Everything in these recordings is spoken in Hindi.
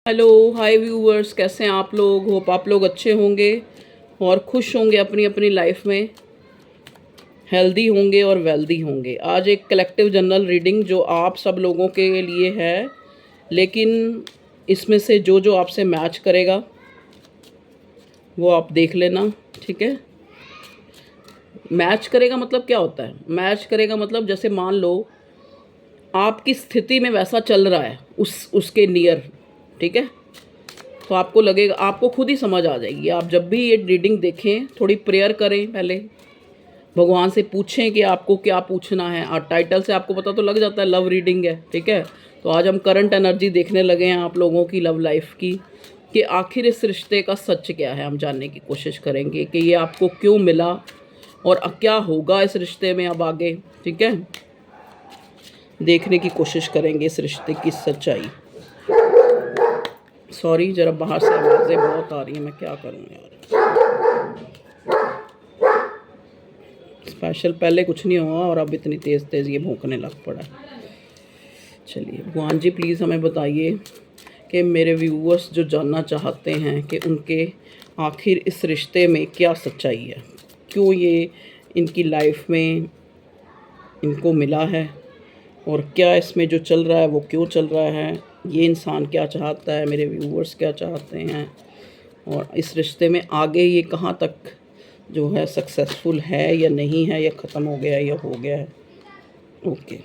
हेलो हाय व्यूवर्स, कैसे हैं आप लोग। होप आप लोग अच्छे होंगे और खुश होंगे, अपनी अपनी लाइफ में हेल्दी होंगे और वेल्दी होंगे। आज एक कलेक्टिव जनरल रीडिंग जो आप सब लोगों के लिए है, लेकिन इसमें से जो जो आपसे मैच करेगा वो आप देख लेना, ठीक है। मैच करेगा मतलब क्या होता है? मैच करेगा मतलब जैसे मान लो आपकी स्थिति में वैसा चल रहा है उसके नियर, ठीक है। तो आपको लगेगा, आपको खुद ही समझ आ जाएगी। आप जब भी ये रीडिंग देखें थोड़ी प्रेयर करें, पहले भगवान से पूछें कि आपको क्या पूछना है। और टाइटल से आपको पता तो लग जाता है लव रीडिंग है, ठीक है। तो आज हम करंट एनर्जी देखने लगे हैं आप लोगों की लव लाइफ की, कि आखिर इस रिश्ते का सच क्या है। हम जानने की कोशिश करेंगे कि ये आपको क्यों मिला और अब क्या होगा इस रिश्ते में अब आगे, ठीक है। देखने की कोशिश करेंगे इस रिश्ते की सच्चाई। सॉरी, जरा बाहर से आवाज़ें बहुत आ रही हैं, मैं क्या करूँ यार। स्पेशल पहले कुछ नहीं हुआ और अब इतनी तेज़ तेज़ ये भौंकने लग पड़ा है। चलिए भगवान जी प्लीज़ हमें बताइए कि मेरे व्यूअर्स जो जानना चाहते हैं कि उनके आखिर इस रिश्ते में क्या सच्चाई है, क्यों ये इनकी लाइफ में इनको मिला है, और क्या इसमें जो चल रहा है वो क्यों चल रहा है, ये इंसान क्या चाहता है, मेरे व्यूअर्स क्या चाहते हैं, और इस रिश्ते में आगे ये कहाँ तक जो है सक्सेसफुल है या नहीं है, या ख़त्म हो गया है या हो गया है। ओके,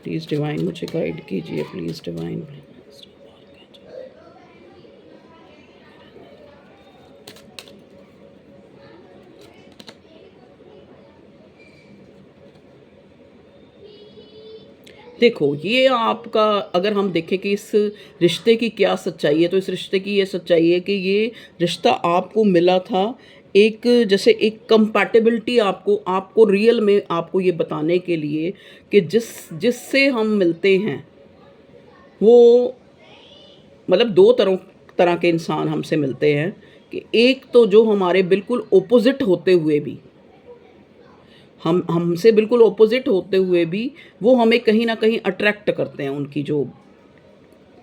प्लीज़ डिवाइन मुझे गाइड कीजिए, प्लीज़ डिवाइन। देखो, ये आपका, अगर हम देखें कि इस रिश्ते की क्या सच्चाई है, तो इस रिश्ते की ये सच्चाई है कि ये रिश्ता आपको मिला था एक, जैसे एक कंपैटिबिलिटी आपको आपको रियल में आपको ये बताने के लिए कि जिससे हम मिलते हैं वो, मतलब दो तरह के इंसान हमसे मिलते हैं। कि एक तो जो हमारे बिल्कुल ओपोजिट होते हुए भी, हम हमसे बिल्कुल ओपोजिट होते हुए भी वो हमें कहीं ना कहीं अट्रैक्ट करते हैं। उनकी जो,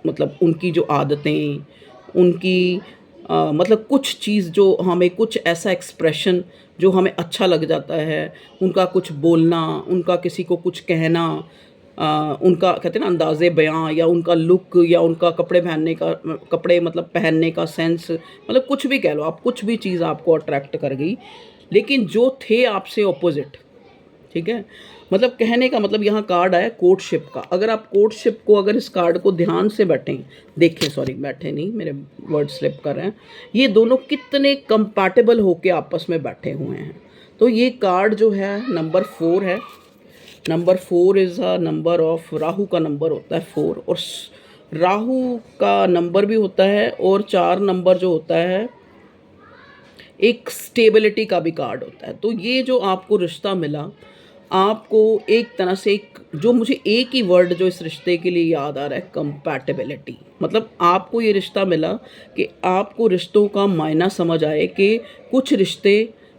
मतलब उनकी जो आदतें, उनकी मतलब कुछ चीज़ जो हमें, कुछ ऐसा एक्सप्रेशन जो हमें अच्छा लग जाता है, उनका कुछ बोलना, उनका किसी को कुछ कहना, उनका कहते हैं ना अंदाज़े बयां, या उनका लुक, या उनका कपड़े पहनने का, कपड़े मतलब पहनने का सेंस, मतलब कुछ भी कह लो आप, कुछ भी चीज़ आपको अट्रैक्ट कर गई। लेकिन जो थे आपसे ऑपोजिट, ठीक है। मतलब कहने का मतलब यहाँ कार्ड आया कोर्टशिप का। अगर आप कोर्टशिप को, अगर इस कार्ड को ध्यान से देखें, सॉरी बैठे नहीं, मेरे वर्ड स्लिप कर रहे हैं, ये दोनों कितने कंपैटिबल होके आपस में बैठे हुए हैं। तो ये कार्ड जो है नंबर 4 है। Number 4 is a number of, Rahu का नंबर होता है 4, और राहु का नंबर भी होता है, और 4 नंबर जो होता है एक स्टेबिलिटी का भी कार्ड होता है। तो ये जो आपको रिश्ता मिला, आपको एक तरह से, एक जो मुझे एक ही वर्ड जो इस रिश्ते के लिए याद आ रहा है, कंपैटिबिलिटी। मतलब आपको ये रिश्ता मिला कि आपको रिश्तों का मायना समझ आए कि कुछ रिश्ते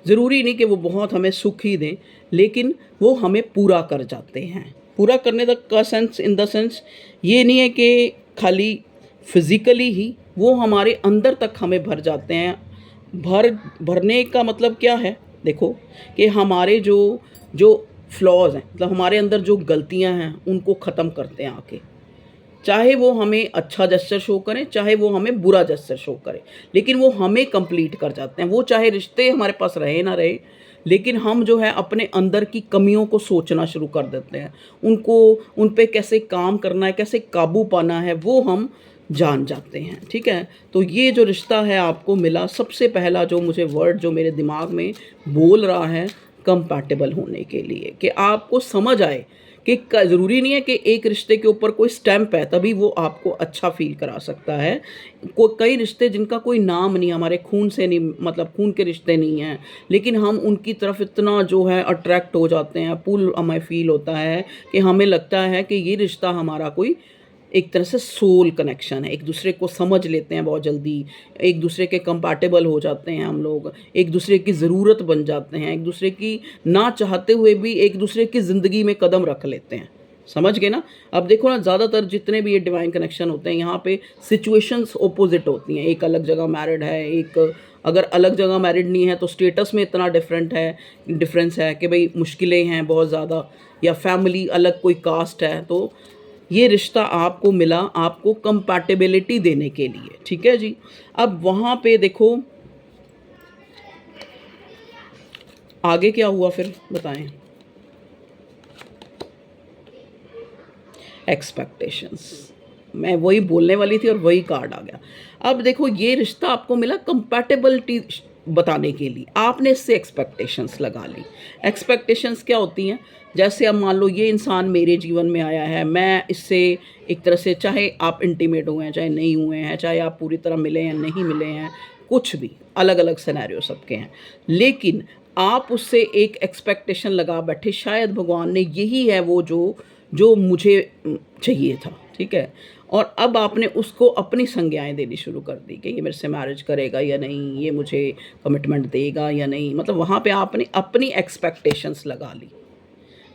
ज़रूरी नहीं कि वो बहुत हमें सुख ही दें, लेकिन वो हमें पूरा कर जाते हैं। पूरा करने तक का सेंस, इन द सेंस ये नहीं है कि खाली फिज़िकली ही, वो हमारे अंदर तक हमें भर जाते हैं। भरने का मतलब क्या है, देखो, कि हमारे जो जो फ्लॉज हैं, मतलब हमारे अंदर जो गलतियां हैं, उनको ख़त्म करते हैं आके। चाहे वो हमें अच्छा जेस्चर शो करें, चाहे वो हमें बुरा जेस्चर शो करें, लेकिन वो हमें कंप्लीट कर जाते हैं। वो चाहे रिश्ते हमारे पास रहे ना रहे, लेकिन हम जो है अपने अंदर की कमियों को सोचना शुरू कर देते हैं। उनको, उन पे कैसे काम करना है, कैसे काबू पाना है, वो हम जान जाते हैं, ठीक है। तो ये जो रिश्ता है आपको मिला, सबसे पहला जो मुझे वर्ड जो मेरे दिमाग में बोल रहा है, कंपैटिबल होने के लिए, कि आपको समझ आए कि ज़रूरी नहीं है कि एक रिश्ते के ऊपर कोई स्टैंप है तभी वो आपको अच्छा फील करा सकता है। कई रिश्ते जिनका कोई नाम नहीं, हमारे खून से नहीं, मतलब खून के रिश्ते नहीं हैं, लेकिन हम उनकी तरफ इतना जो है अट्रैक्ट हो जाते हैं, पुल हमें फील होता है कि हमें लगता है कि ये रिश्ता हमारा कोई एक तरह से सोल कनेक्शन है। एक दूसरे को समझ लेते हैं बहुत जल्दी, एक दूसरे के कंपैटिबल हो जाते हैं हम लोग, एक दूसरे की ज़रूरत बन जाते हैं, एक दूसरे की ना चाहते हुए भी एक दूसरे की ज़िंदगी में कदम रख लेते हैं, समझ गए ना? अब देखो ना, ज़्यादातर जितने भी ये डिवाइन कनेक्शन होते हैं, यहाँ पे सिचुएशंस ऑपोजिट होती हैं। एक अलग जगह मैरिड है, एक अगर अलग जगह मैरिड नहीं है तो स्टेटस में इतना डिफरेंस है कि भाई मुश्किलें हैं बहुत ज़्यादा, या फैमिली अलग कोई कास्ट है, तो ये रिश्ता आपको मिला आपको कंपैटिबिलिटी देने के लिए, ठीक है जी। अब वहाँ पे देखो आगे क्या हुआ फिर बताएं। एक्सपेक्टेशंस, मैं वही बोलने वाली थी और वही कार्ड आ गया। अब देखो ये रिश्ता आपको मिला कंपैटिबिलिटी बताने के लिए, आपने इससे एक्सपेक्टेशंस लगा ली। एक्सपेक्टेशंस क्या होती हैं? जैसे अब मान लो ये इंसान मेरे जीवन में आया है, मैं इससे एक तरह से, चाहे आप इंटीमेट हुए हैं चाहे नहीं हुए हैं, चाहे आप पूरी तरह मिले हैं नहीं मिले हैं, कुछ भी अलग अलग सिनेरियो सबके हैं, लेकिन आप उससे एक एक्सपेक्टेशन लगा बैठे, शायद भगवान ने यही है वो जो जो मुझे चाहिए था, ठीक है। और अब आपने उसको अपनी संज्ञाएं देनी शुरू कर दी कि ये मेरे से मैरिज करेगा या नहीं, ये मुझे कमिटमेंट देगा या नहीं, मतलब वहाँ पे आपने अपनी एक्सपेक्टेशंस लगा ली।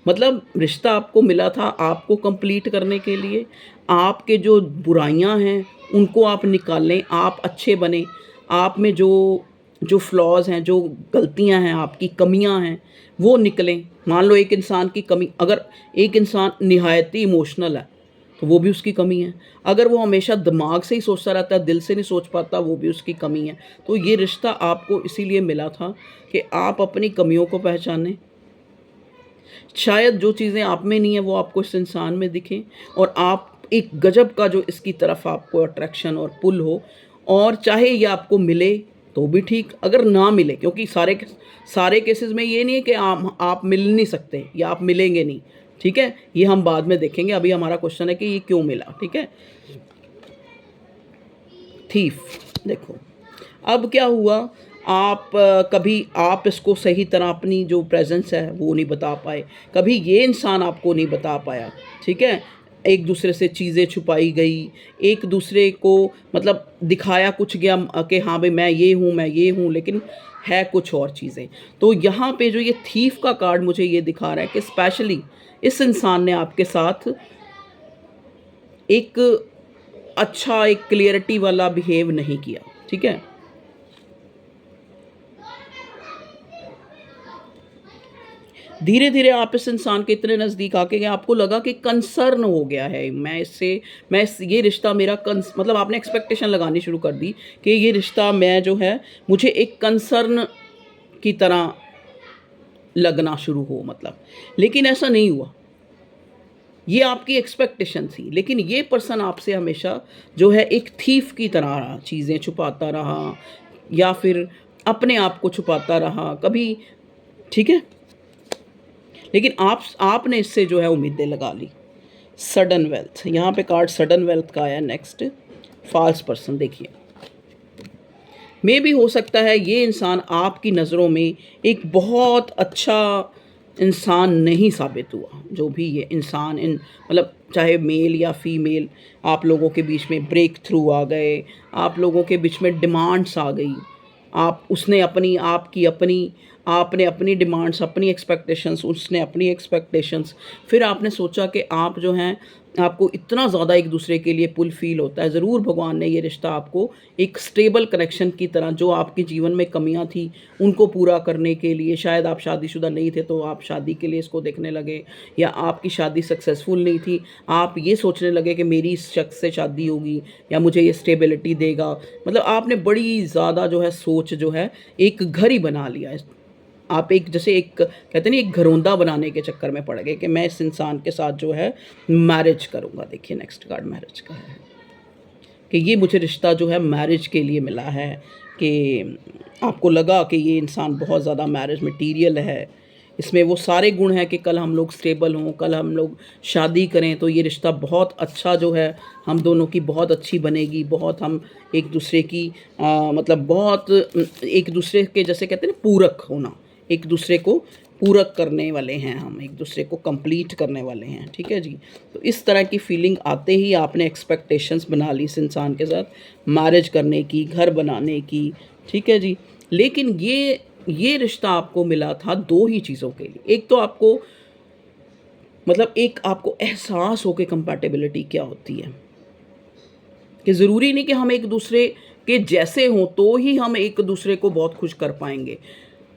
मतलब रिश्ता आपको मिला था आपको कंप्लीट करने के लिए, आपके जो बुराइयां हैं उनको आप निकालें, आप अच्छे बने, आप में जो जो फ्लॉज हैं, जो गलतियां हैं, आपकी कमियां हैं, वो निकलें। मान लो एक इंसान की कमी, अगर एक इंसान निहायत ही इमोशनल है तो वो भी उसकी कमी है। अगर वो हमेशा दिमाग से ही सोचता रहता है, दिल से नहीं सोच पाता, वो भी उसकी कमी है। तो ये रिश्ता आपको इसीलिए मिला था कि आप अपनी कमियों को पहचानें, शायद जो चीज़ें आप में नहीं है वो आपको इस इंसान में दिखें, और आप एक गजब का जो इसकी तरफ आपको अट्रैक्शन और पुल हो, और चाहे ये आपको मिले तो भी ठीक, अगर ना मिले, क्योंकि सारे केसेस में ये नहीं है कि आप मिल नहीं सकते या आप मिलेंगे नहीं, ठीक है। ये हम बाद में देखेंगे, अभी हमारा क्वेश्चन है कि ये क्यों मिला, ठीक है। थीफ, देखो अब क्या हुआ, आप कभी आप इसको सही तरह अपनी जो प्रेजेंस है वो नहीं बता पाए, कभी ये इंसान आपको नहीं बता पाया, ठीक है। एक दूसरे से चीज़ें छुपाई गई, एक दूसरे को मतलब दिखाया कुछ गया कि हाँ भाई मैं ये हूँ, लेकिन है कुछ और चीज़ें। तो यहाँ पे जो ये थीफ का कार्ड मुझे ये दिखा रहा है कि स्पेशली इस इंसान ने आपके साथ एक अच्छा, एक क्लियरिटी वाला बिहेव नहीं किया, ठीक है। धीरे धीरे आप इस इंसान के इतने नज़दीक आके गए, आपको लगा कि कंसर्न हो गया है, ये रिश्ता मेरा मतलब आपने एक्सपेक्टेशन लगानी शुरू कर दी कि ये रिश्ता मैं जो है मुझे एक कंसर्न की तरह लगना शुरू हो, मतलब, लेकिन ऐसा नहीं हुआ। ये आपकी एक्सपेक्टेशन थी, लेकिन ये पर्सन आपसे हमेशा जो है एक थीफ की तरह चीज़ें छुपाता रहा, या फिर अपने आप को छुपाता रहा कभी, ठीक है। लेकिन आपने इससे जो है उम्मीदें लगा ली। सडन वेल्थ, यहाँ पे कार्ड सडन वेल्थ का आया। नेक्स्ट फॉल्स पर्सन, देखिए मे भी हो सकता है ये इंसान आपकी नज़रों में एक बहुत अच्छा इंसान नहीं साबित हुआ। जो भी ये इंसान मतलब चाहे मेल या फीमेल, आप लोगों के बीच में ब्रेक थ्रू आ गए, आप लोगों के बीच में डिमांड्स आ गई, आपने अपनी डिमांड्स, अपनी एक्सपेक्टेशंस, उसने अपनी एक्सपेक्टेशंस, फिर आपने सोचा कि आप जो हैं, आपको इतना ज़्यादा एक दूसरे के लिए पुल फील होता है। ज़रूर भगवान ने ये रिश्ता आपको एक स्टेबल कनेक्शन की तरह, जो आपके जीवन में कमियां थी उनको पूरा करने के लिए, शायद आप शादीशुदा नहीं थे तो आप शादी के लिए इसको देखने लगे, या आपकी शादी सक्सेसफुल नहीं थी, आप ये सोचने लगे कि मेरी इस शख्स से शादी होगी या मुझे ये स्टेबिलिटी देगा। मतलब आपने बड़ी ज़्यादा जो है सोच जो है एक घर ही बना लिया। आप एक जैसे एक कहते नहीं, एक घरौंदा बनाने के चक्कर में पड़ गए कि मैं इस इंसान के साथ जो है मैरिज करूँगा। देखिए नेक्स्ट कार्ड मैरिज का है कि ये मुझे रिश्ता जो है मैरिज के लिए मिला है, कि आपको लगा कि ये इंसान बहुत ज़्यादा मैरिज मटीरियल है, इसमें वो सारे गुण हैं कि कल हम लोग स्टेबल हों, कल हम लोग शादी करें तो ये रिश्ता बहुत अच्छा जो है हम दोनों की बहुत अच्छी बनेगी, बहुत हम एक दूसरे की मतलब बहुत एक दूसरे के जैसे कहते हैं ना पूरक होना, एक दूसरे को पूरक करने वाले हैं, हम एक दूसरे को कंप्लीट करने वाले हैं, ठीक है जी। तो इस तरह की फीलिंग आते ही आपने एक्सपेक्टेशंस बना ली इस इंसान के साथ मैरिज करने की, घर बनाने की, ठीक है जी। लेकिन ये रिश्ता आपको मिला था दो ही चीज़ों के लिए। एक तो आपको मतलब एक आपको एहसास हो कि कंपैटिबिलिटी क्या होती है, कि ज़रूरी नहीं कि हम एक दूसरे के जैसे हों तो ही हम एक दूसरे को बहुत खुश कर पाएंगे।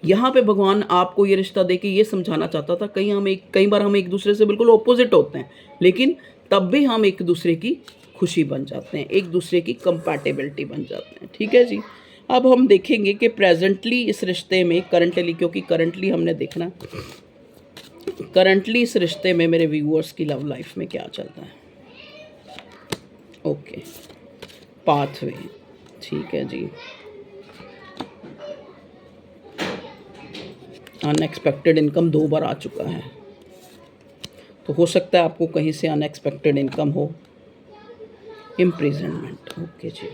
यहाँ पे भगवान आपको ये रिश्ता दे के ये समझाना चाहता था, कई बार हम एक दूसरे से बिल्कुल ऑपोजिट होते हैं, लेकिन तब भी हम एक दूसरे की खुशी बन जाते हैं, एक दूसरे की कंपैटिबिलिटी बन जाते हैं। ठीक है जी। अब हम देखेंगे कि प्रेजेंटली इस रिश्ते में, करंटली, क्योंकि करंटली हमने देखना, करंटली इस रिश्ते में मेरे व्यूअर्स की लव लाइफ में क्या चल रहा है। ओके, पाथवे, ठीक है जी। अनएक्सपेक्टेड इनकम 2 बार आ चुका है, तो हो सकता है आपको कहीं से अनएक्सपेक्टेड इनकम हो। इम्प्रिजनमेंट, ओके जी।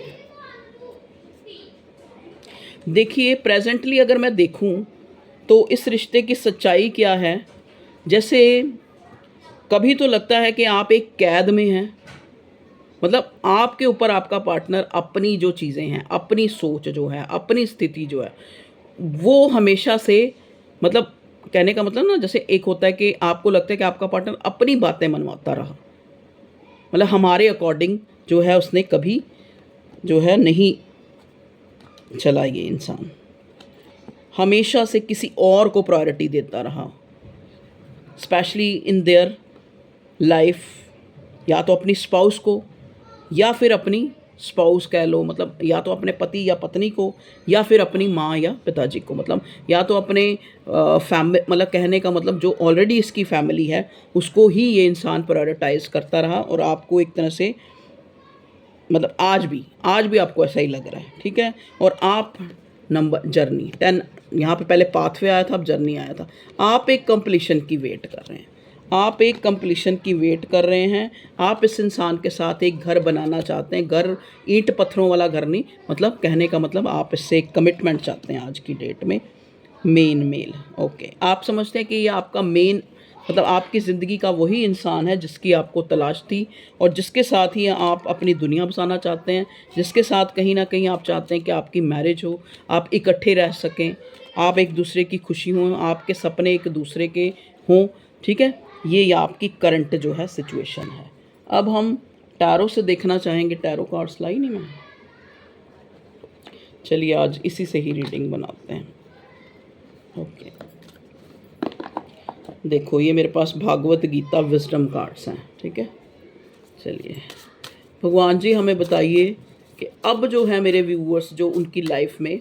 देखिए प्रेजेंटली अगर मैं देखूं तो इस रिश्ते की सच्चाई क्या है। जैसे कभी तो लगता है कि आप एक कैद में हैं, मतलब आपके ऊपर आपका पार्टनर अपनी जो चीज़ें हैं, अपनी सोच जो है, अपनी स्थिति जो है, वो हमेशा से, मतलब कहने का मतलब ना, जैसे एक होता है कि आपको लगता है कि आपका पार्टनर अपनी बातें मनवाता रहा, मतलब हमारे अकॉर्डिंग जो है उसने कभी जो है नहीं चला। ये इंसान हमेशा से किसी और को प्रायोरिटी देता रहा, स्पेशली इन देयर लाइफ, या तो अपनी स्पाउस को, या फिर अपनी स्पाउस कह लो, मतलब या तो अपने पति या पत्नी को, या फिर अपनी माँ या पिताजी को, मतलब या तो अपने फैमिली, मतलब कहने का मतलब जो ऑलरेडी इसकी फैमिली है उसको ही ये इंसान प्रायोरिटाइज करता रहा। और आपको एक तरह से, मतलब आज भी आपको ऐसा ही लग रहा है। ठीक है। और आप नंबर जर्नी 10, यहाँ पे पहले पाथवे आया था, अब जर्नी आया था। आप एक कंप्लीशन की वेट कर रहे हैं, आप एक कंप्लीशन की वेट कर रहे हैं। आप इस इंसान के साथ एक घर बनाना चाहते हैं, घर ईंट पत्थरों वाला घर नहीं, मतलब कहने का मतलब आप इससे एक कमिटमेंट चाहते हैं आज की डेट में। मेन मेल, ओके, आप समझते हैं कि ये आपका मेन, मतलब आपकी ज़िंदगी का वही इंसान है जिसकी आपको तलाश थी, और जिसके साथ ही आप अपनी दुनिया बसाना चाहते हैं, जिसके साथ कहीं ना कहीं आप चाहते हैं कि आपकी मैरिज हो, आप इकट्ठे रह सकें, आप एक दूसरे की खुशी हों, आपके सपने एक दूसरे के हों। ठीक है, ये आपकी करंट जो है सिचुएशन है। अब हम टैरो से देखना चाहेंगे, टैरो कार्ड्स लाई नहीं मैं, चलिए आज इसी से ही रीडिंग बनाते हैं। ओके, देखो ये मेरे पास भागवत गीता विजडम कार्ड्स हैं। ठीक है, चलिए भगवान जी हमें बताइए कि अब जो है मेरे व्यूअर्स जो उनकी लाइफ में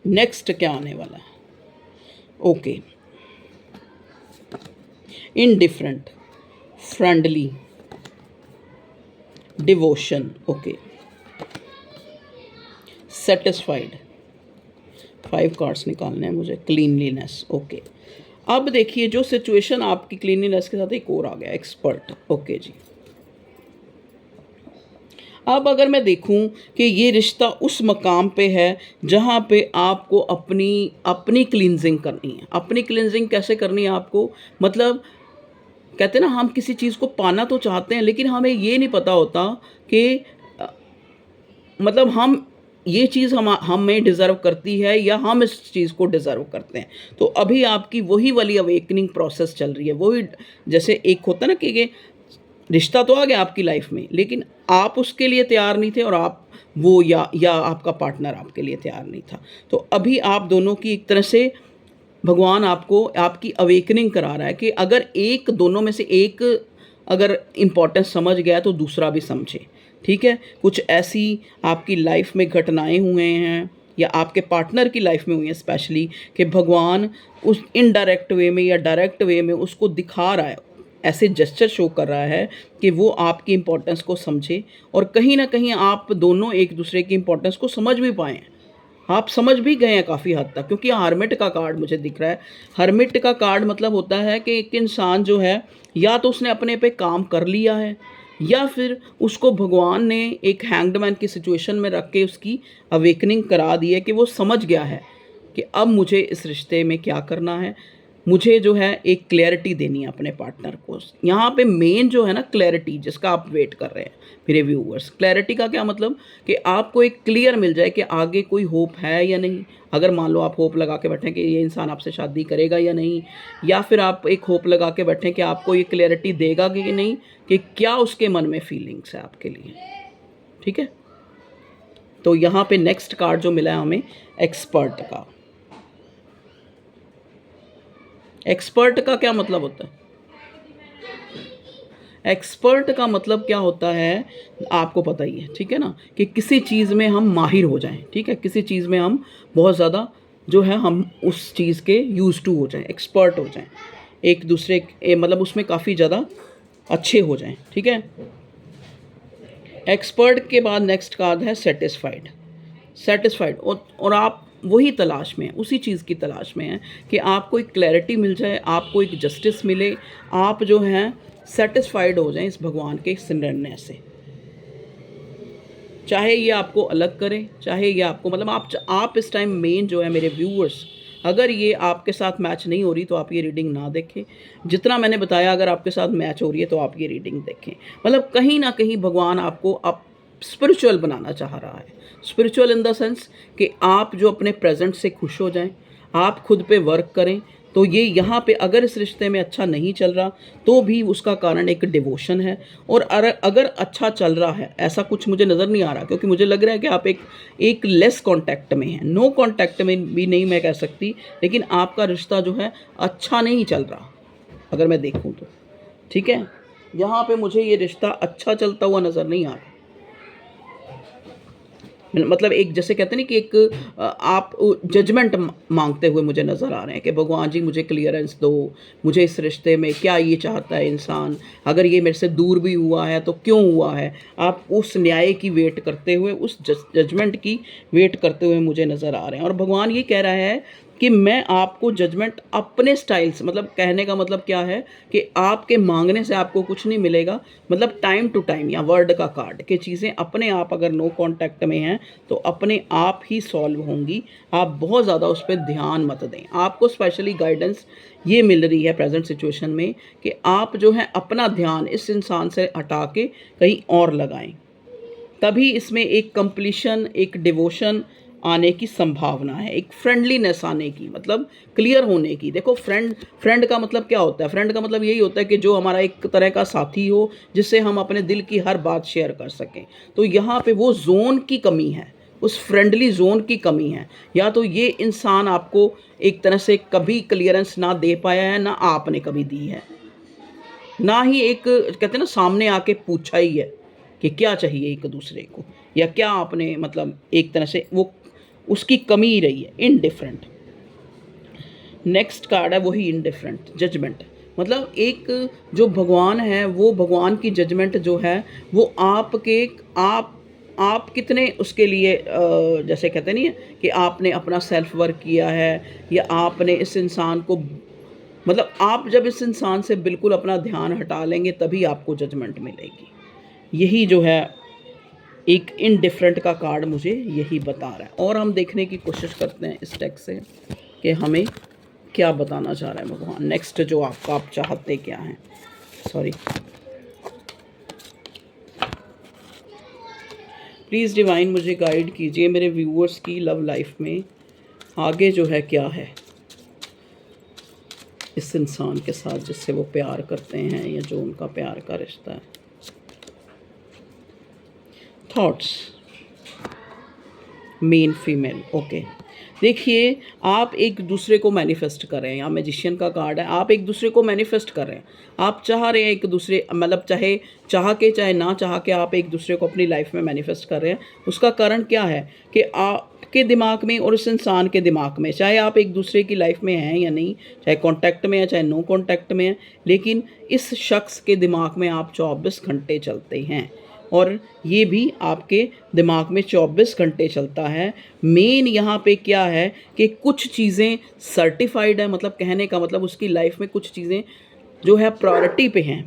नेक्स्ट क्या आने वाला है। Okay, indifferent, friendly, devotion, okay, satisfied, 5 cards निकालने हैं मुझे, क्लीनलीनेस, ओके। अब देखिए जो सिचुएशन आपकी क्लीनलीनेस के साथ एक और आ गया, एक्सपर्ट, ओके जी। अब अगर मैं देखूं कि ये रिश्ता उस मकाम पे है जहाँ पे आपको अपनी क्लींजिंग करनी है। अपनी क्लींजिंग कैसे करनी है आपको, मतलब कहते हैं ना, हम किसी चीज़ को पाना तो चाहते हैं लेकिन हमें ये नहीं पता होता कि मतलब हम ये चीज़ हमें डिज़र्व करती है या हम इस चीज़ को डिज़र्व करते हैं। तो अभी आपकी वही वाली अवेकनिंग प्रोसेस चल रही है। वही जैसे एक होता है ना कि रिश्ता तो आ गया आपकी लाइफ में, लेकिन आप उसके लिए तैयार नहीं थे, और आप वो या आपका पार्टनर आपके लिए तैयार नहीं था। तो अभी आप दोनों की एक तरह से भगवान आपको आपकी अवेकनिंग करा रहा है कि अगर एक दोनों में से एक अगर इम्पोर्टेंस समझ गया तो दूसरा भी समझे। ठीक है, कुछ ऐसी आपकी लाइफ में घटनाएं हुए हैं या आपके पार्टनर की लाइफ में हुई हैं स्पेशली, कि भगवान उस इनडायरेक्ट वे में या डायरेक्ट वे में उसको दिखा रहा है, ऐसे जेस्चर शो कर रहा है कि वो आपकी इम्पोर्टेंस को समझे, और कहीं ना कहीं आप दोनों एक दूसरे की इम्पोर्टेंस को समझ भी पाएँ। आप समझ भी गए हैं काफ़ी हद तक, क्योंकि हर्मिट का कार्ड मुझे दिख रहा है। हर्मिट का कार्ड मतलब होता है कि एक इंसान जो है या तो उसने अपने पे काम कर लिया है, या फिर उसको भगवान ने एक हैंग्ड की सिचुएशन में रख के उसकी अवेकनिंग करा दी है कि वो समझ गया है कि अब मुझे इस रिश्ते में क्या करना है, मुझे जो है एक क्लैरिटी देनी है अपने पार्टनर को। यहाँ पे मेन जो है ना क्लैरिटी, जिसका आप वेट कर रहे हैं मेरे व्यूअर्स। क्लैरिटी का क्या मतलब कि आपको एक क्लियर मिल जाए कि आगे कोई होप है या नहीं। अगर मान लो आप होप लगा के बैठें कि ये इंसान आपसे शादी करेगा या नहीं, या फिर आप एक होप लगा के बैठें कि आपको ये क्लैरिटी देगा कि नहीं, कि क्या उसके मन में फीलिंग्स है आपके लिए। ठीक है, तो यहाँ पे नेक्स्ट कार्ड जो मिला है हमें एक्सपर्ट का। एक्सपर्ट का क्या मतलब होता है? एक्सपर्ट का मतलब क्या होता है आपको पता ही है, ठीक है ना, कि किसी चीज़ में हम माहिर हो जाएं। ठीक है, किसी चीज़ में हम बहुत ज़्यादा जो है हम उस चीज़ के यूज टू हो जाएं, एक्सपर्ट हो जाएं, एक दूसरे मतलब उसमें काफ़ी ज़्यादा अच्छे हो जाएं। ठीक है, एक्सपर्ट के बाद नेक्स्ट कार्ड है सेटिस्फाइड। सेटिस्फाइड और आप वही तलाश में हैं, उसी चीज़ की तलाश में हैं कि आपको एक क्लैरिटी मिल जाए, आपको एक जस्टिस मिले, आप जो हैं सेटिस्फाइड हो जाएं इस भगवान के इस निर्णय से। चाहे ये आपको अलग करे, चाहे ये आपको मतलब आप इस टाइम मेन जो है मेरे व्यूअर्स, अगर ये आपके साथ मैच नहीं हो रही तो आप ये रीडिंग ना देखें। जितना मैंने बताया, अगर आपके साथ मैच हो रही है तो आप ये रीडिंग देखें। मतलब कहीं ना कहीं भगवान आपको अब स्पिरिचुअल बनाना चाह रहा है। स्पिरिचुअल इन द सेंस कि आप जो अपने प्रेजेंट से खुश हो जाएं, आप खुद पे वर्क करें। तो ये यहाँ पे अगर इस रिश्ते में अच्छा नहीं चल रहा तो भी उसका कारण एक डिवोशन है, और अगर अच्छा चल रहा है ऐसा कुछ मुझे नज़र नहीं आ रहा, क्योंकि मुझे लग रहा है कि आप एक लेस कांटेक्ट में हैं। नो कांटेक्ट में भी नहीं मैं कह सकती, लेकिन आपका रिश्ता जो है अच्छा नहीं चल रहा अगर मैं देखूँ तो। ठीक है, यहाँ पे मुझे ये रिश्ता अच्छा चलता हुआ नज़र नहीं आ रहा। मतलब एक जैसे कहते हैं ना कि एक आप जजमेंट मांगते हुए मुझे नज़र आ रहे हैं कि भगवान जी मुझे क्लियरेंस दो, मुझे इस रिश्ते में क्या ये चाहता है इंसान, अगर ये मेरे से दूर भी हुआ है तो क्यों हुआ है। आप उस न्याय की वेट करते हुए, उस जजमेंट की वेट करते हुए मुझे नज़र आ रहे हैं। और भगवान ये कह रहा है कि मैं आपको जजमेंट अपने स्टाइल से, मतलब कहने का मतलब क्या है कि आपके मांगने से आपको कुछ नहीं मिलेगा। मतलब टाइम टू टाइम, या वर्ड का कार्ड कि चीज़ें अपने आप अगर नो कांटेक्ट में हैं तो अपने आप ही सॉल्व होंगी। आप बहुत ज़्यादा उस पर ध्यान मत दें। आपको स्पेशली गाइडेंस ये मिल रही है प्रेजेंट सिचुएशन में कि आप जो है अपना ध्यान इस इंसान से हटा के कहीं और लगाएं, तभी इसमें एक कंप्लीशन, एक डिवोशन आने की संभावना है, एक फ्रेंडलीनेस आने की, मतलब क्लियर होने की। देखो फ्रेंड का मतलब क्या होता है? फ्रेंड का मतलब यही होता है कि जो हमारा एक तरह का साथी हो, जिससे हम अपने दिल की हर बात शेयर कर सकें। तो यहाँ पे वो जोन की कमी है, उस फ्रेंडली जोन की कमी है। या तो ये इंसान आपको एक तरह से कभी क्लियरेंस ना दे पाया है, ना आपने कभी दी है, ना ही एक कहते हैं ना सामने आके पूछा ही है कि क्या चाहिए एक दूसरे को, या क्या आपने मतलब एक तरह से वो उसकी कमी ही रही है। इनडिफरेंट नेक्स्ट कार्ड है, वही इनडिफरेंट जजमेंट। मतलब एक जो भगवान है, वो भगवान की जजमेंट जो है वो आपके आप कितने उसके लिए जैसे कहते नहीं है कि आपने अपना सेल्फ वर्क किया है, या आपने इस इंसान को, मतलब आप जब इस इंसान से बिल्कुल अपना ध्यान हटा लेंगे तभी आपको जजमेंट मिलेगी। यही जो है एक इनडिफरेंट का कार्ड मुझे यही बता रहा है। और हम देखने की कोशिश करते हैं इस टेक्स्ट से कि हमें क्या बताना चाह रहा है भगवान। नेक्स्ट जो आप चाहते क्या हैं, सॉरी, प्लीज़ डिवाइन मुझे गाइड कीजिए मेरे व्यूअर्स की लव लाइफ में आगे जो है क्या है इस इंसान के साथ जिससे वो प्यार करते हैं, या जो उनका प्यार का रिश्ता है। Thoughts main female, okay. देखिए आप एक दूसरे को मैनिफेस्ट कर रहे हैं, यहाँ मैजिशियन का कार्ड है, आप एक दूसरे को मैनिफेस्ट कर रहे हैं। आप चाह रहे हैं एक दूसरे, मतलब चाहे चाह के चाहे ना चाह के आप एक दूसरे को अपनी लाइफ में मैनिफेस्ट कर रहे हैं। उसका कारण क्या है कि आपके दिमाग में और उस इंसान के दिमाग में, चाहे आप एक दूसरे की लाइफ में हैं या नहीं, चाहे कॉन्टैक्ट में है चाहे नो कॉन्टैक्ट में है, लेकिन इस शख्स के दिमाग में आप 24 घंटे चलते हैं, और ये भी आपके दिमाग में 24 घंटे चलता है। मेन यहाँ पे क्या है कि कुछ चीज़ें सर्टिफाइड है, मतलब कहने का मतलब उसकी लाइफ में कुछ चीज़ें जो है प्रायोरिटी पे हैं।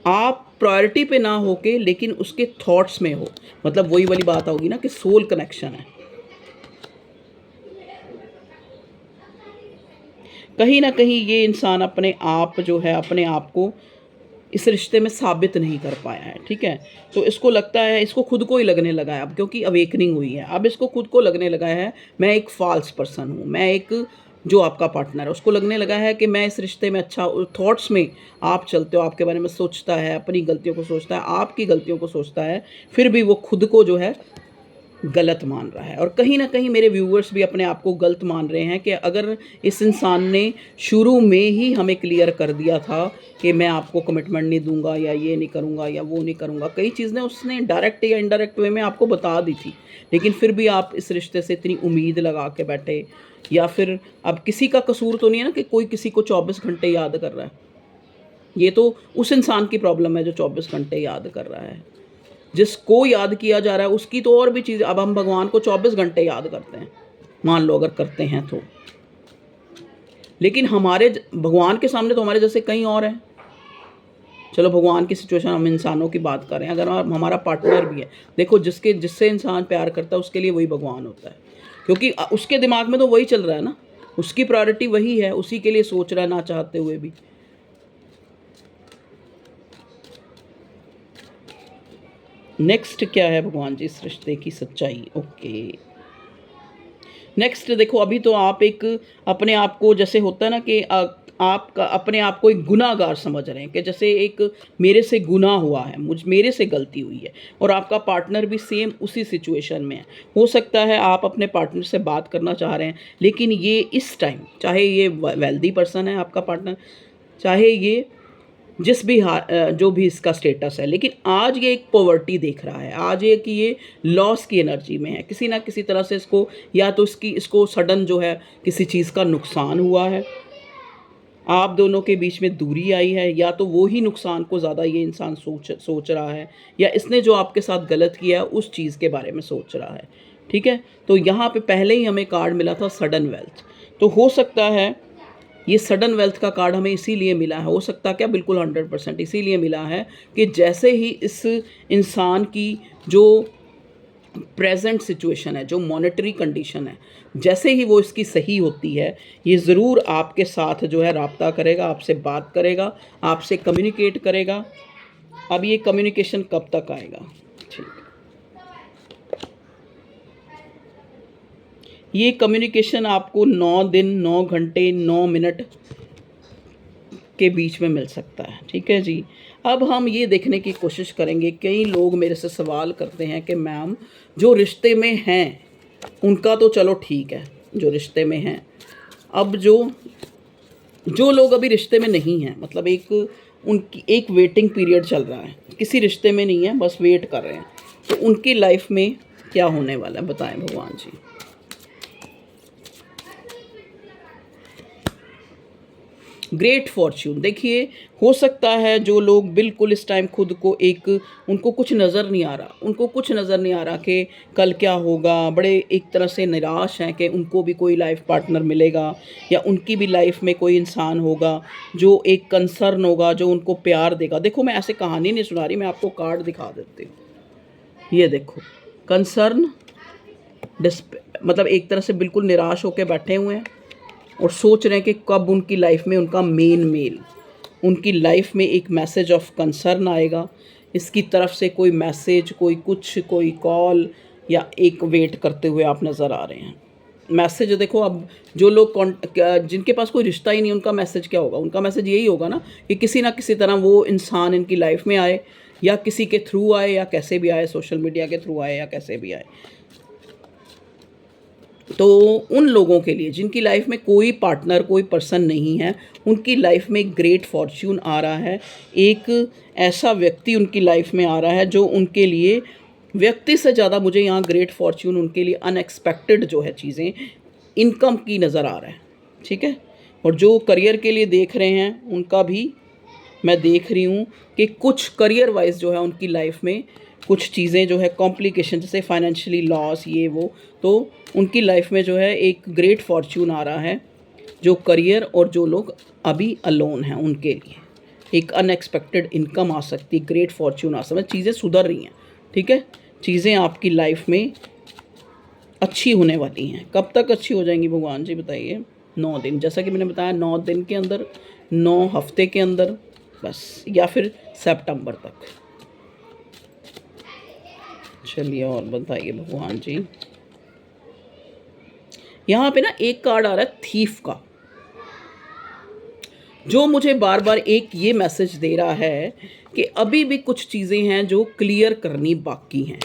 आप प्रायोरिटी पे ना होके लेकिन उसके थॉट्स में हो, मतलब वही वाली बात होगी ना कि सोल कनेक्शन है। कहीं ना कहीं ये इंसान अपने आप जो है, अपने आप को इस रिश्ते में साबित नहीं कर पाया है, ठीक है। तो इसको लगता है, इसको खुद को ही लगने लगा है अब, क्योंकि अवेकनिंग हुई है, अब इसको खुद को लगने लगा है मैं एक फ़ॉल्स पर्सन हूँ, मैं एक, जो आपका पार्टनर है उसको लगने लगा है कि मैं इस रिश्ते में अच्छा, थॉट्स में आप चलते हो, आपके बारे में सोचता है, अपनी गलतियों को सोचता है, आपकी गलतियों को सोचता है, फिर भी वो खुद को जो है गलत मान रहा है। और कहीं ना कहीं मेरे व्यूअर्स भी अपने आप को गलत मान रहे हैं कि अगर इस इंसान ने शुरू में ही हमें क्लियर कर दिया था कि मैं आपको कमिटमेंट नहीं दूंगा, या ये नहीं करूंगा, या वो नहीं करूंगा, कई चीज़ें उसने डायरेक्ट या इनडायरेक्ट वे में आपको बता दी थी, लेकिन फिर भी आप इस रिश्ते से इतनी उम्मीद लगा के बैठे। या फिर अब किसी का कसूर तो नहीं है ना कि कोई किसी को 24 घंटे याद कर रहा है, ये तो उस इंसान की प्रॉब्लम है जो 24 घंटे याद कर रहा है। जिसको याद किया जा रहा है उसकी तो और भी चीज़, अब हम भगवान को 24 घंटे याद करते हैं, मान लो अगर करते हैं तो, लेकिन हमारे भगवान के सामने तो हमारे जैसे कई और हैं। चलो भगवान की सिचुएशन, हम इंसानों की बात कर रहे हैं, अगर हमारा पार्टनर भी है, देखो जिससे इंसान प्यार करता है उसके लिए वही भगवान होता है, क्योंकि उसके दिमाग में तो वही चल रहा है ना, उसकी प्रायोरिटी वही है, उसी के लिए सोच रहा है ना चाहते हुए भी। नेक्स्ट क्या है भगवान जी इस रिश्ते की सच्चाई? ओके, नेक्स्ट देखो, अभी तो आप एक अपने आप को, जैसे होता है ना कि आपका अपने आप को एक गुनाहगार समझ रहे हैं कि जैसे एक मेरे से गुनाह हुआ है, मेरे से गलती हुई है, और आपका पार्टनर भी सेम उसी सिचुएशन में है। हो सकता है आप अपने पार्टनर से बात करना चाह रहे हैं, लेकिन ये इस टाइम, चाहे ये वेल्दी पर्सन है आपका पार्टनर, चाहे ये जिस भी जो भी इसका स्टेटस है, लेकिन आज ये एक पॉवर्टी देख रहा है, आज ये कि ये लॉस की एनर्जी में है, किसी ना किसी तरह से इसको, या तो इसको सडन जो है किसी चीज़ का नुकसान हुआ है, आप दोनों के बीच में दूरी आई है, या तो वो ही नुकसान को ज़्यादा ये इंसान सोच रहा है, या इसने जो आपके साथ गलत किया है उस चीज़ के बारे में सोच रहा है, ठीक है। तो यहाँ पे पहले ही हमें कार्ड मिला था सडन वेल्थ, तो हो सकता है ये सडन वेल्थ का कार्ड हमें इसीलिए मिला है, हो सकता क्या, बिल्कुल 100% इसीलिए मिला है कि जैसे ही इस इंसान की जो प्रेजेंट सिचुएशन है, जो मॉनेटरी कंडीशन है, जैसे ही वो इसकी सही होती है, ये ज़रूर आपके साथ जो है राब्ता करेगा, आपसे बात करेगा, आपसे कम्युनिकेट करेगा। अब ये कम्युनिकेशन कब तक आएगा? ठीक, ये कम्युनिकेशन आपको 9 दिन 9 घंटे 9 मिनट के बीच में मिल सकता है, ठीक है जी। अब हम ये देखने की कोशिश करेंगे, कई लोग मेरे से सवाल करते हैं कि मैम जो रिश्ते में हैं उनका तो चलो ठीक है, जो रिश्ते में हैं, अब जो जो लोग अभी रिश्ते में नहीं हैं, मतलब उनकी एक वेटिंग पीरियड चल रहा है, किसी रिश्ते में नहीं है, बस वेट कर रहे हैं, तो उनकी लाइफ में क्या होने वाला है, बताएं भगवान जी। ग्रेट फॉर्च्यून, देखिए हो सकता है जो लोग बिल्कुल इस टाइम खुद को एक, उनको कुछ नज़र नहीं आ रहा, उनको कुछ नज़र नहीं आ रहा कि कल क्या होगा, बड़े एक तरह से निराश हैं कि उनको भी कोई लाइफ पार्टनर मिलेगा, या उनकी भी लाइफ में कोई इंसान होगा जो एक कंसर्न होगा, जो उनको प्यार देगा। देखो मैं ऐसे कहानी नहीं सुना रही, मैं आपको कार्ड दिखा देती हूँ। ये देखो, कंसर्न, मतलब एक तरह से बिल्कुल निराश होकर बैठे हुए हैं और सोच रहे हैं कि कब उनकी लाइफ में उनका मेन मेल, उनकी लाइफ में एक मैसेज ऑफ कंसर्न आएगा, इसकी तरफ से कोई मैसेज, कोई कुछ, कोई कॉल, या एक वेट करते हुए आप नज़र आ रहे हैं। मैसेज देखो, अब जो लोग जिनके पास कोई रिश्ता ही नहीं, उनका मैसेज क्या होगा? उनका मैसेज यही होगा ना कि किसी ना किसी तरह वो इंसान इनकी लाइफ में आए, या किसी के थ्रू आए, या कैसे भी आए, सोशल मीडिया के थ्रू आए, या कैसे भी आए। तो उन लोगों के लिए जिनकी लाइफ में कोई पार्टनर, कोई पर्सन नहीं है, उनकी लाइफ में एक ग्रेट फॉर्च्यून आ रहा है, एक ऐसा व्यक्ति उनकी लाइफ में आ रहा है जो उनके लिए, व्यक्ति से ज़्यादा मुझे यहाँ ग्रेट फॉर्च्यून उनके लिए अनएक्सपेक्टेड जो है चीज़ें, इनकम की नज़र आ रहा है, ठीक है। और जो करियर के लिए देख रहे हैं उनका भी मैं देख रही हूँ कि कुछ करियर वाइज जो है उनकी लाइफ में कुछ चीज़ें जो है कॉम्प्लिकेशन, जैसे फाइनेंशियली लॉस, ये वो, तो उनकी लाइफ में जो है एक ग्रेट फॉर्च्यून आ रहा है, जो करियर और जो लोग अभी अलोन हैं उनके लिए एक अनएक्सपेक्टेड इनकम आ सकती है, ग्रेट फॉर्च्यून आ सकती है, चीज़ें सुधर रही हैं, ठीक है। चीज़ें आपकी लाइफ में अच्छी होने वाली हैं। कब तक अच्छी हो जाएंगी भगवान जी बताइए? 9 दिन, जैसा कि मैंने बताया 9 दिन के अंदर, 9 हफ्ते के अंदर बस, या फिर सितंबर तक। चलिए और बताइए भगवान जी। यहाँ पे ना एक कार्ड आ रहा है थीफ का, जो मुझे बार बार एक ये मैसेज दे रहा है कि अभी भी कुछ चीज़ें हैं जो क्लियर करनी बाकी हैं।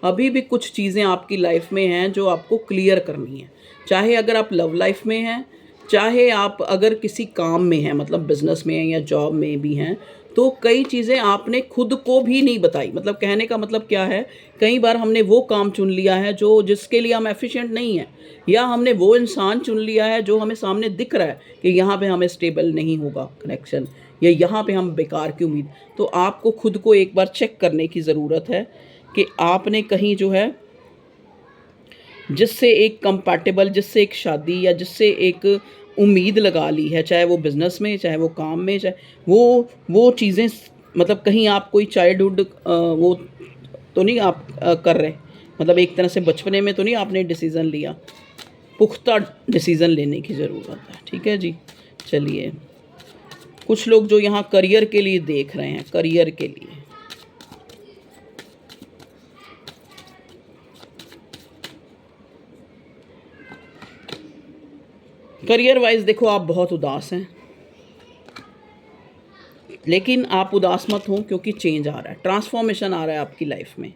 अभी भी कुछ चीज़ें आपकी लाइफ में हैं जो आपको क्लियर करनी है, चाहे अगर आप लव लाइफ में हैं, चाहे आप अगर किसी काम में हैं, मतलब बिजनेस में हैं या जॉब में भी हैं। तो कई चीज़ें आपने खुद को भी नहीं बताई, मतलब कहने का मतलब क्या है, कई बार हमने वो काम चुन लिया है जो जिसके लिए हम एफिशिएंट नहीं हैं, या हमने वो इंसान चुन लिया है जो हमें सामने दिख रहा है कि यहाँ पे हमें स्टेबल नहीं होगा कनेक्शन, या यहाँ पे हम बेकार की उम्मीद। तो आपको खुद को एक बार चेक करने की ज़रूरत है कि आपने कहीं जो है जिससे एक कंपैटिबल, जिससे एक शादी या जिससे एक उम्मीद लगा ली है, चाहे वो बिज़नेस में, चाहे वो काम में, चाहे वो चीज़ें, मतलब कहीं आप कोई चाइल्डहुड वो तो नहीं आप कर रहे, मतलब एक तरह से बचपने में तो नहीं आपने डिसीज़न लिया, पुख्ता डिसीज़न लेने की ज़रूरत है। ठीक है जी। चलिए, कुछ लोग जो यहाँ करियर के लिए देख रहे हैं, करियर के लिए, करियर वाइज देखो आप बहुत उदास हैं, लेकिन आप उदास मत हो, क्योंकि चेंज आ रहा है, ट्रांसफॉर्मेशन आ रहा है आपकी लाइफ में,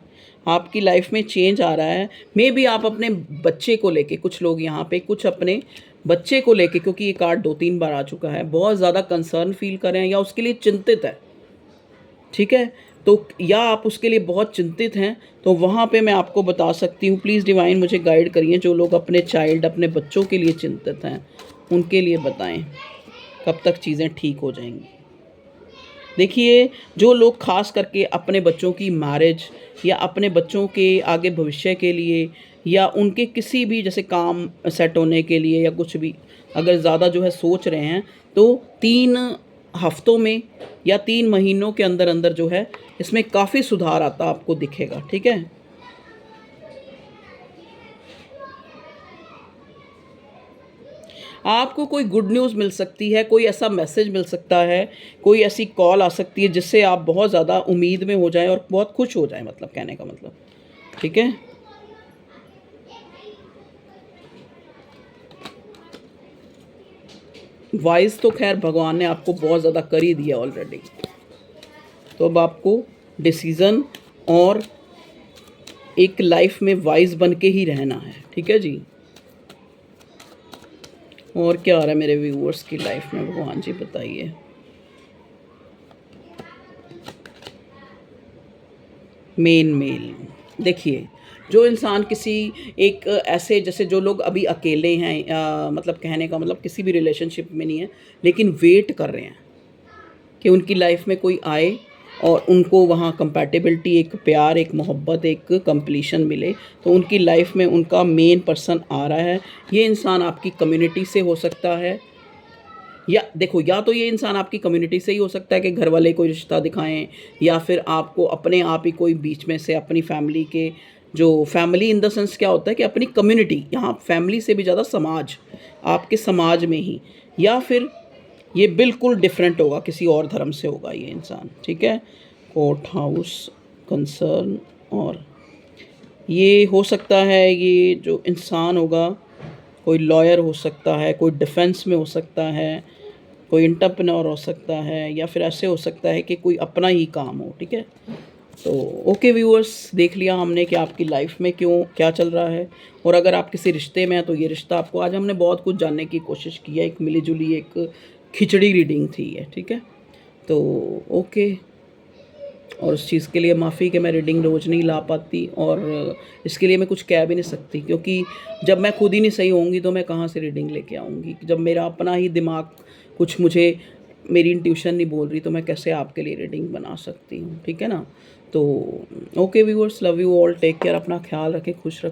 आपकी लाइफ में चेंज आ रहा है। मे बी आप अपने बच्चे को लेके, कुछ लोग यहाँ पे कुछ अपने बच्चे को लेके, क्योंकि ये कार्ड 2-3 बार आ चुका है, बहुत ज़्यादा कंसर्न फील कर रहे हैं या उसके लिए चिंतित है। ठीक है, तो या आप उसके लिए बहुत चिंतित हैं, तो वहाँ पे मैं आपको बता सकती हूँ, प्लीज़ डिवाइन मुझे गाइड करिए, जो लोग अपने चाइल्ड, अपने बच्चों के लिए चिंतित हैं, उनके लिए बताएं कब तक चीज़ें ठीक हो जाएंगी। देखिए, जो लोग खास करके अपने बच्चों की मैरिज या अपने बच्चों के आगे भविष्य के लिए या उनके किसी भी जैसे काम सेट होने के लिए या कुछ भी अगर ज़्यादा जो है सोच रहे हैं, तो 3 हफ्तों में या 3 महीनों के अंदर अंदर जो है इसमें काफ़ी सुधार आता आपको दिखेगा। ठीक है, आपको कोई गुड न्यूज़ मिल सकती है, कोई ऐसा मैसेज मिल सकता है, कोई ऐसी कॉल आ सकती है जिससे आप बहुत ज़्यादा उम्मीद में हो जाएं और बहुत खुश हो जाएं, मतलब कहने का मतलब। ठीक है, वाइज तो खैर भगवान ने आपको बहुत ज़्यादा कर ही दिया ऑलरेडी, तो अब आपको डिसीज़न और एक लाइफ में वाइज बन के ही रहना है। ठीक है जी। और क्या आ रहा है मेरे व्यूअर्स की लाइफ में, भगवान जी बताइए। मेल देखिए, जो इंसान किसी एक ऐसे, जैसे जो लोग अभी अकेले हैं, मतलब कहने का मतलब किसी भी रिलेशनशिप में नहीं है, लेकिन वेट कर रहे हैं कि उनकी लाइफ में कोई आए और उनको वहाँ कंपैटिबिलिटी, एक प्यार, एक मोहब्बत, एक कंप्लीशन मिले, तो उनकी लाइफ में उनका मेन पर्सन आ रहा है। ये इंसान आपकी कम्युनिटी से हो सकता है, या देखो, या तो ये इंसान आपकी कम्युनिटी से ही हो सकता है कि घर वाले कोई रिश्ता दिखाएं, या फिर आपको अपने आप ही कोई बीच में से अपनी फैमिली के, जो फैमिली इन द सेंस क्या होता है कि अपनी कम्युनिटी, यहाँ फैमिली से भी ज़्यादा समाज, आपके समाज में ही, या फिर ये बिल्कुल डिफरेंट होगा, किसी और धर्म से होगा ये इंसान। ठीक है, कोर्ट हाउस कंसर्न, और ये हो सकता है, ये जो इंसान होगा कोई लॉयर हो सकता है, कोई डिफेंस में हो सकता है, कोई एंटरप्रेन्योर हो सकता है, या फिर ऐसे हो सकता है कि कोई अपना ही काम हो। ठीक है, तो ओके व्यूअर्स, देख लिया हमने कि आपकी लाइफ में क्यों क्या चल रहा है, और अगर आप किसी रिश्ते में हैं तो ये रिश्ता आपको, आज हमने बहुत कुछ जानने की कोशिश की है, एक मिली जुली एक खिचड़ी रीडिंग थी है। ठीक है, तो ओके, और उस चीज़ के लिए माफ़ी कि मैं रीडिंग रोज़ नहीं ला पाती, और इसके लिए मैं कुछ कह भी नहीं सकती, क्योंकि जब मैं खुद ही नहीं सही होंगी तो मैं कहाँ से रीडिंग लेके आऊँगी। जब मेरा अपना ही दिमाग कुछ मुझे, मेरी इंट्यूशन नहीं बोल रही, तो मैं कैसे आपके लिए रीडिंग बना सकती हूँ। ठीक है ना, तो okay viewers, love you all, take care, अपना ख्याल रखें, खुश रखें।